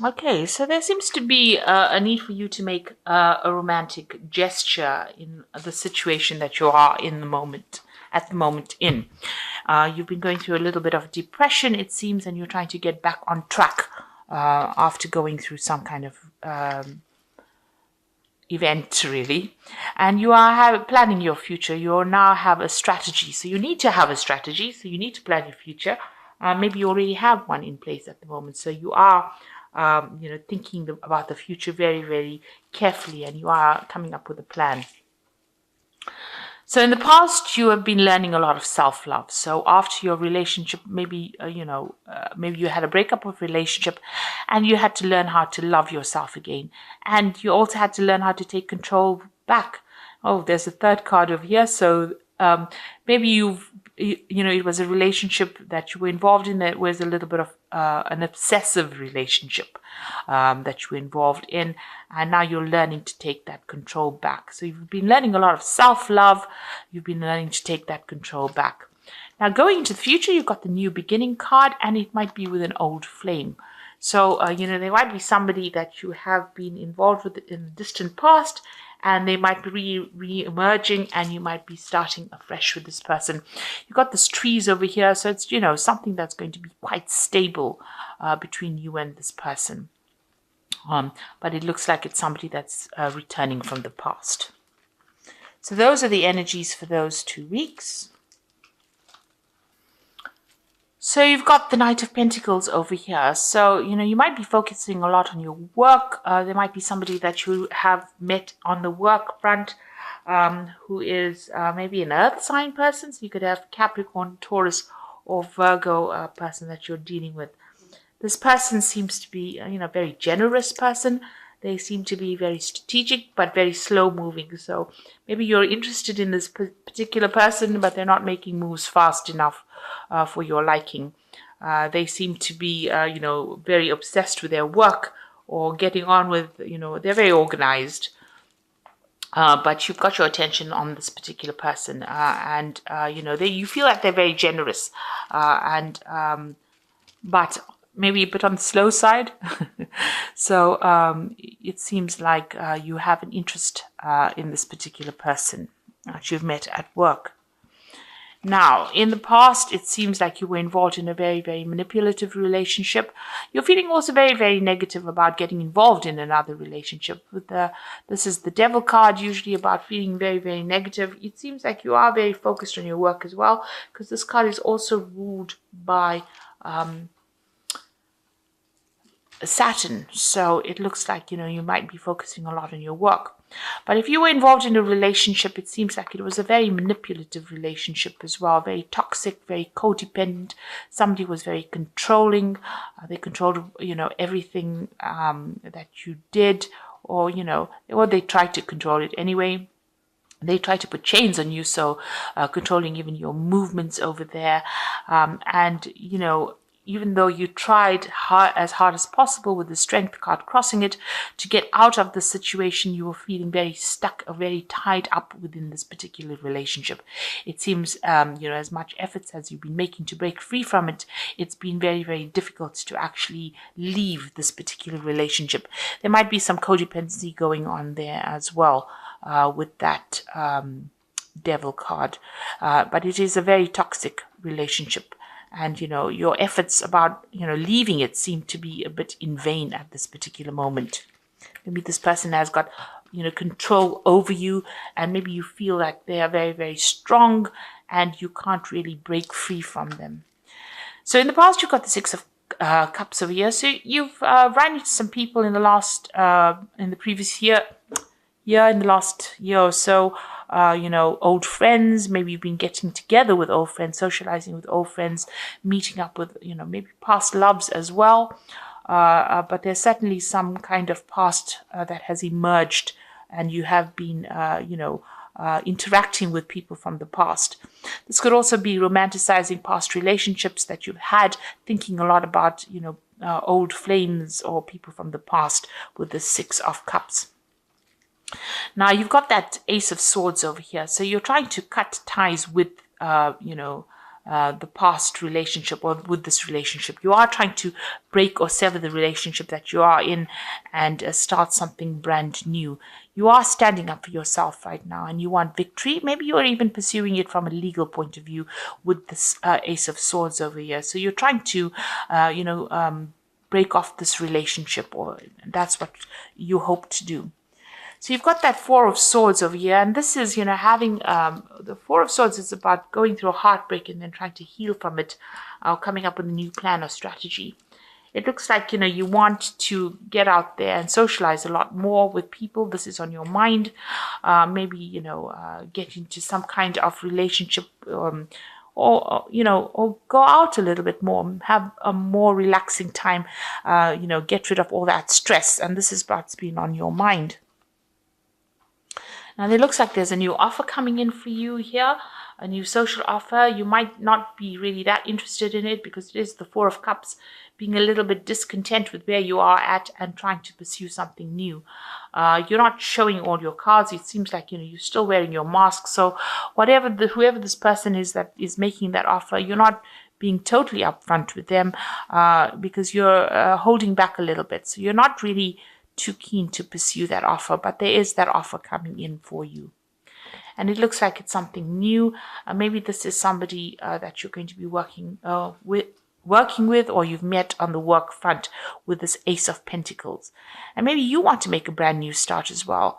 Okay, so there seems to be a need for you to make a romantic gesture in the situation that you are in the moment, at the moment in. You've been going through a little bit of depression, it seems, and you're trying to get back on track after going through some kind of event, really. And you are planning your future. You now have a strategy. So you need to have a strategy. So you need to plan your future. Maybe you already have one in place at the moment. So you are, thinking about the future very, very carefully, and you are coming up with a plan. So in the past, you have been learning a lot of self-love. So after your relationship, maybe maybe you had a breakup of relationship, and you had to learn how to love yourself again, and you also had to learn how to take control back. Oh, there's a third card over here. So maybe it was a relationship that you were involved in that was a little bit of an obsessive relationship that you were involved in, and now you're learning to take that control back. So you've been learning a lot of self-love. You've been learning to take that control back. Now, going into the future, you've got the new beginning card, and it might be with an old flame. So, there might be somebody that you have been involved with in the distant past, and they might be re-emerging, and you might be starting afresh with this person. You've got this trees over here, so it's, something that's going to be quite stable between you and this person. But it looks like it's somebody that's returning from the past. So those are the energies for those 2 weeks. So you've got the Knight of Pentacles over here. So, you might be focusing a lot on your work. There might be somebody that you have met on the work front who is maybe an earth sign person. So you could have Capricorn, Taurus, or Virgo person that you're dealing with. This person seems to be, a very generous person. They seem to be very strategic, but very slow moving. So maybe you're interested in this particular person, but they're not making moves fast enough for your liking. They seem to be, very obsessed with their work or getting on with, they're very organized. But you've got your attention on this particular person, and you feel like they're very generous, but maybe a bit on the slow side. So it seems like you have an interest in this particular person that you've met at work. Now, in the past, it seems like you were involved in a very, very manipulative relationship. You're feeling also very, very negative about getting involved in another relationship. This is the Devil card, usually about feeling very, very negative. It seems like you are very focused on your work as well, because this card is also ruled by Saturn. So it looks like, you might be focusing a lot on your work. But if you were involved in a relationship, it seems like it was a very manipulative relationship as well, very toxic, very codependent. Somebody was very controlling. They controlled, everything that you did, or they tried to control it anyway. They try to put chains on you, so controlling even your movements over there. Even though you tried as hard as possible with the Strength card crossing it to get out of the situation, you were feeling very stuck or very tied up within this particular relationship. It seems, as much efforts as you've been making to break free from it, it's been very, very difficult to actually leave this particular relationship. There might be some codependency going on there as well with that Devil card. But it is a very toxic relationship. And, your efforts about, leaving it seem to be a bit in vain at this particular moment. Maybe this person has got, control over you, and maybe you feel like they are very, very strong and you can't really break free from them. So in the past, you've got the Six of Cups over here. So you've run into some people in the previous year, in the last year or so. Old friends, maybe you've been getting together with old friends, socializing with old friends, meeting up with, maybe past loves as well. But there's certainly some kind of past that has emerged, and you have been, interacting with people from the past. This could also be romanticizing past relationships that you've had, thinking a lot about, old flames or people from the past with the Six of Cups. Now, you've got that Ace of Swords over here. So you're trying to cut ties with, the past relationship or with this relationship. You are trying to break or sever the relationship that you are in and start something brand new. You are standing up for yourself right now and you want victory. Maybe you're even pursuing it from a legal point of view with this Ace of Swords over here. So you're trying to, break off this relationship, or that's what you hope to do. So you've got that Four of Swords over here, and this is, having the Four of Swords is about going through a heartbreak and then trying to heal from it, coming up with a new plan or strategy. It looks like, you want to get out there and socialize a lot more with people. This is on your mind. Maybe, get into some kind of relationship, or go out a little bit more, have a more relaxing time, get rid of all that stress. And this is what's been on your mind. Now, it looks like there's a new offer coming in for you here, a new social offer. You might not be really that interested in it because it is the Four of Cups, being a little bit discontent with where you are at and trying to pursue something new. You're not showing all your cards. It seems like, you're still wearing your mask. So whoever this person is that is making that offer, you're not being totally upfront with them because you're holding back a little bit. So you're not really too keen to pursue that offer, but there is that offer coming in for you. And it looks like it's something new. Maybe this is somebody that you're going to be working with, or you've met on the work front with this Ace of Pentacles. And maybe you want to make a brand new start as well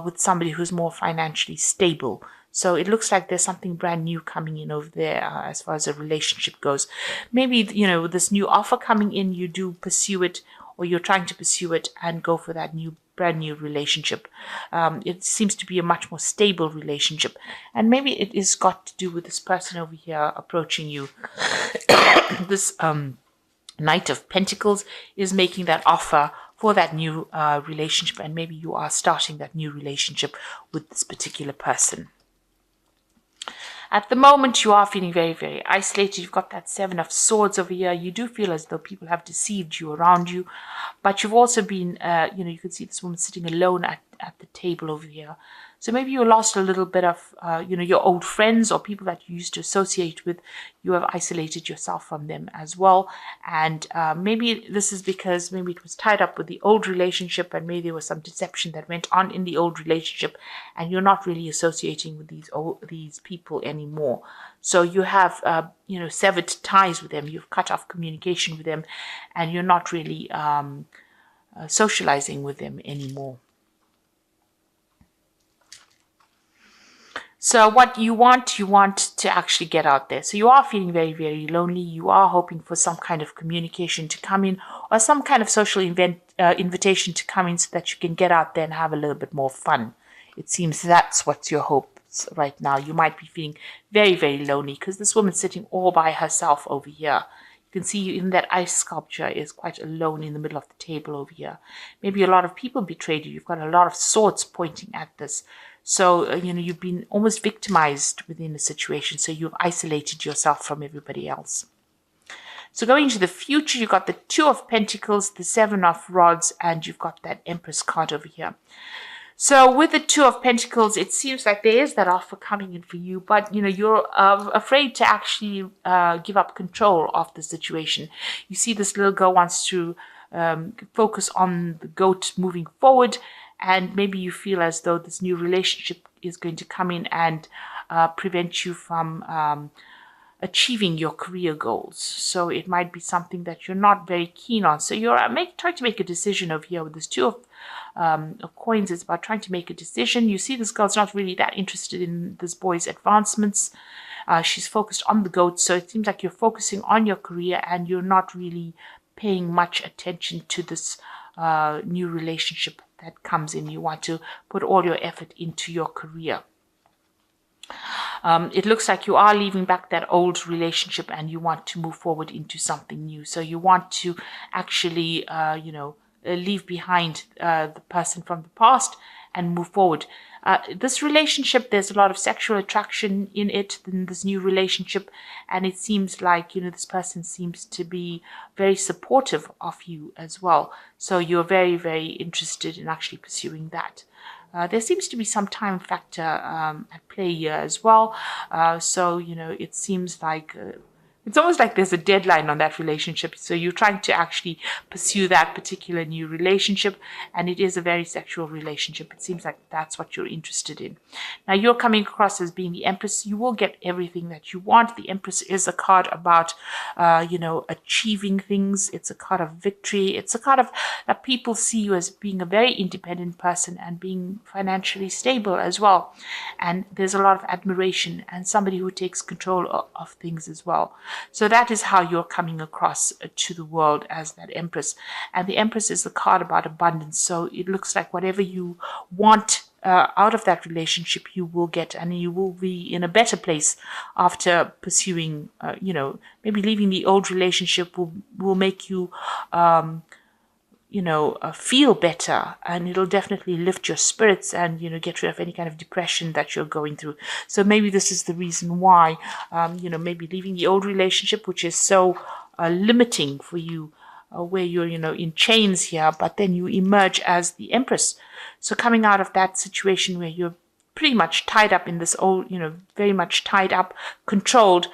with somebody who's more financially stable. So it looks like there's something brand new coming in over there as far as a relationship goes. Maybe, with this new offer coming in, you do pursue it, or you're trying to pursue it and go for that brand new relationship. It seems to be a much more stable relationship. And maybe it is got to do with this person over here approaching you. This Knight of Pentacles is making that offer for that new relationship. And maybe you are starting that new relationship with this particular person. At the moment, you are feeling very, very isolated. You've got that Seven of Swords over here. You do feel as though people have deceived you around you. But you've also been, you can see this woman sitting alone at the table over here. So maybe you lost a little bit of, your old friends or people that you used to associate with. You have isolated yourself from them as well. And maybe this is because maybe it was tied up with the old relationship, and maybe there was some deception that went on in the old relationship, and you're not really associating with these people anymore. So you have, severed ties with them. You've cut off communication with them, and you're not really socializing with them anymore. So what you want to actually get out there. So you are feeling very, very lonely. You are hoping for some kind of communication to come in, or some kind of social invitation to come in, so that you can get out there and have a little bit more fun. It seems that's what your hopes right now. You might be feeling very, very lonely because this woman's sitting all by herself over here. You can see even that ice sculpture is quite alone in the middle of the table over here. Maybe a lot of people betrayed you. You've got a lot of swords pointing at this. So, you've been almost victimized within the situation. So you've isolated yourself from everybody else. So going into the future, you've got the Two of Pentacles, the Seven of Rods, and you've got that Empress card over here. So with the Two of Pentacles, it seems like there is that offer coming in for you, but, you're afraid to actually give up control of the situation. You see this little girl wants to focus on the goat moving forward, and maybe you feel as though this new relationship is going to come in and prevent you from achieving your career goals. So it might be something that you're not very keen on. So you're trying to make a decision over here with this Two of Coins. It's about trying to make a decision. You see this girl's not really that interested in this boy's advancements. She's focused on the goat. So it seems like you're focusing on your career and you're not really paying much attention to this new relationship that comes in. You want to put all your effort into your career. It looks like you are leaving back that old relationship and you want to move forward into something new. So you want to actually, leave behind the person from the past and move forward. This relationship, there's a lot of sexual attraction in it, in this new relationship. And it seems like, this person seems to be very supportive of you as well. So you're very, very interested in actually pursuing that. There seems to be some time factor at play here as well. So, it seems like it's almost like there's a deadline on that relationship. So you're trying to actually pursue that particular new relationship, and it is a very sexual relationship. It seems like that's what you're interested in. Now, you're coming across as being the Empress. You will get everything that you want. The Empress is a card about, achieving things. It's a card of victory. It's a card of that people see you as being a very independent person and being financially stable as well. And there's a lot of admiration and somebody who takes control of things as well. So that is how you're coming across to the world as that Empress. And the Empress is the card about abundance. So it looks like whatever you want out of that relationship, you will get, and you will be in a better place after pursuing, maybe leaving the old relationship will make you, feel better, and it'll definitely lift your spirits and, get rid of any kind of depression that you're going through. So maybe this is the reason why, maybe leaving the old relationship, which is so limiting for you, where you're, in chains here, but then you emerge as the Empress. So coming out of that situation where you're pretty much tied up in this old, very much tied up, controlled,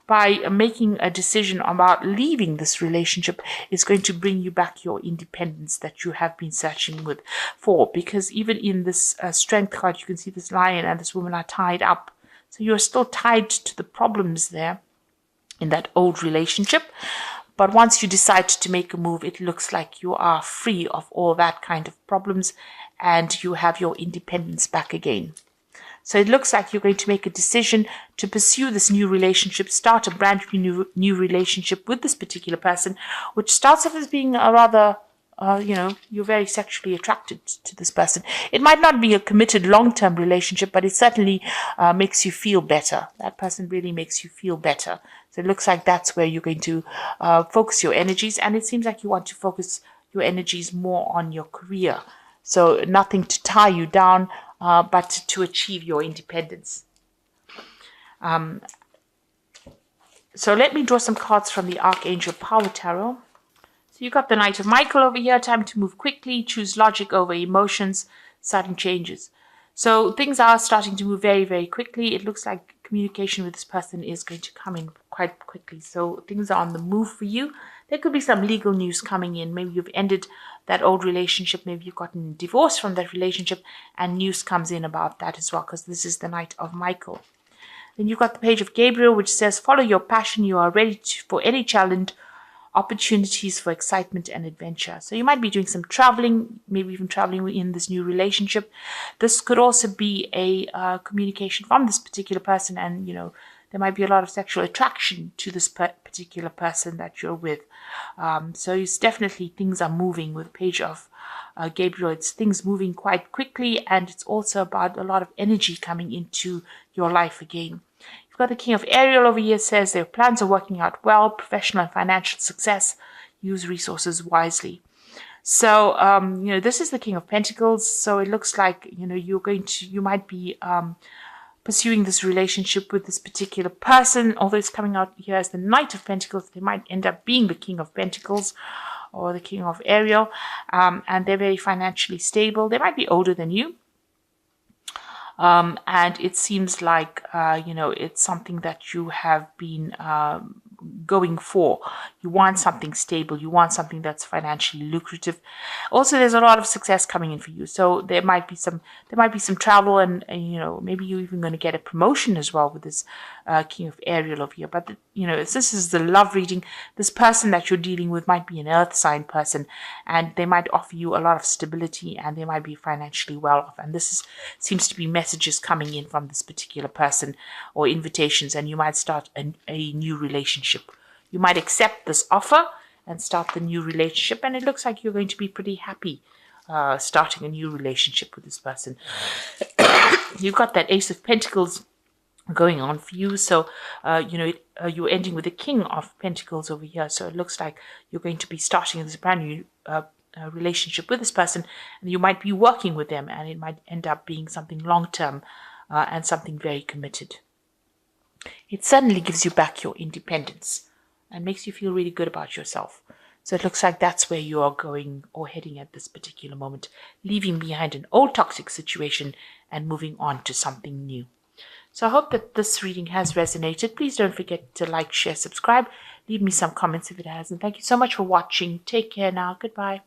by making a decision about leaving this relationship is going to bring you back your independence that you have been searching for. Because even in this strength card, you can see this lion and this woman are tied up. So you're still tied to the problems there in that old relationship. But once you decide to make a move, it looks like you are free of all that kind of problems and you have your independence back again. So it looks like you're going to make a decision to pursue this new relationship, start a brand new relationship with this particular person, which starts off as being a rather, you're very sexually attracted to this person. It might not be a committed long-term relationship, but it certainly makes you feel better. That person really makes you feel better. So it looks like that's where you're going to focus your energies, and it seems like you want to focus your energies more on your career. So nothing to tie you down, but to achieve your independence. So let me draw some cards from the Archangel Power Tarot. So you got the Knight of Michael over here. Time to move quickly, choose logic over emotions, sudden changes. So things are starting to move very, very quickly. It looks like communication with this person is going to come in quite quickly. So things are on the move for you. There could be some legal news coming in. Maybe you've ended that old relationship. Maybe you've gotten divorced from that relationship and news comes in about that as well, because this is the Knight of Michael. Then you've got the Page of Gabriel, which says, follow your passion. You are ready for any challenge, opportunities for excitement and adventure. So you might be doing some traveling, maybe even traveling in this new relationship. This could also be a communication from this particular person, and there might be a lot of sexual attraction to this particular person that you're with. So it's definitely things are moving with Page of Gabriel. It's things moving quite quickly, and it's also about a lot of energy coming into your life again. You've got the King of Ariel over here. Says their plans are working out well, professional and financial success, use resources wisely. So, this is the King of Pentacles. So it looks like, you might be pursuing this relationship with this particular person. Although it's coming out here as the Knight of Pentacles, they might end up being the King of Pentacles or the King of Ariel. And they're very financially stable. They might be older than you. And it seems like, it's something that you have been going for. You want something stable. You want something that's financially lucrative. Also, there's a lot of success coming in for you. So there might be some travel, and maybe you're even going to get a promotion as well with this King of Ariel over here. But this is the love reading. This person that you're dealing with might be an earth sign person, and they might offer you a lot of stability, and they might be financially well off. And this seems to be messages coming in from this particular person or invitations, and you might start a new relationship. You might accept this offer and start the new relationship, and it looks like you're going to be pretty happy starting a new relationship with this person. You've got that Ace of Pentacles going on for you. So, you're ending with the King of Pentacles over here. So it looks like you're going to be starting this brand new relationship with this person, and you might be working with them, and it might end up being something long-term and something very committed. It suddenly gives you back your independence and makes you feel really good about yourself. So it looks like that's where you are going or heading at this particular moment, leaving behind an old toxic situation and moving on to something new. So I hope that this reading has resonated. Please don't forget to like, share, subscribe. Leave me some comments if it has. And thank you so much for watching. Take care now. Goodbye.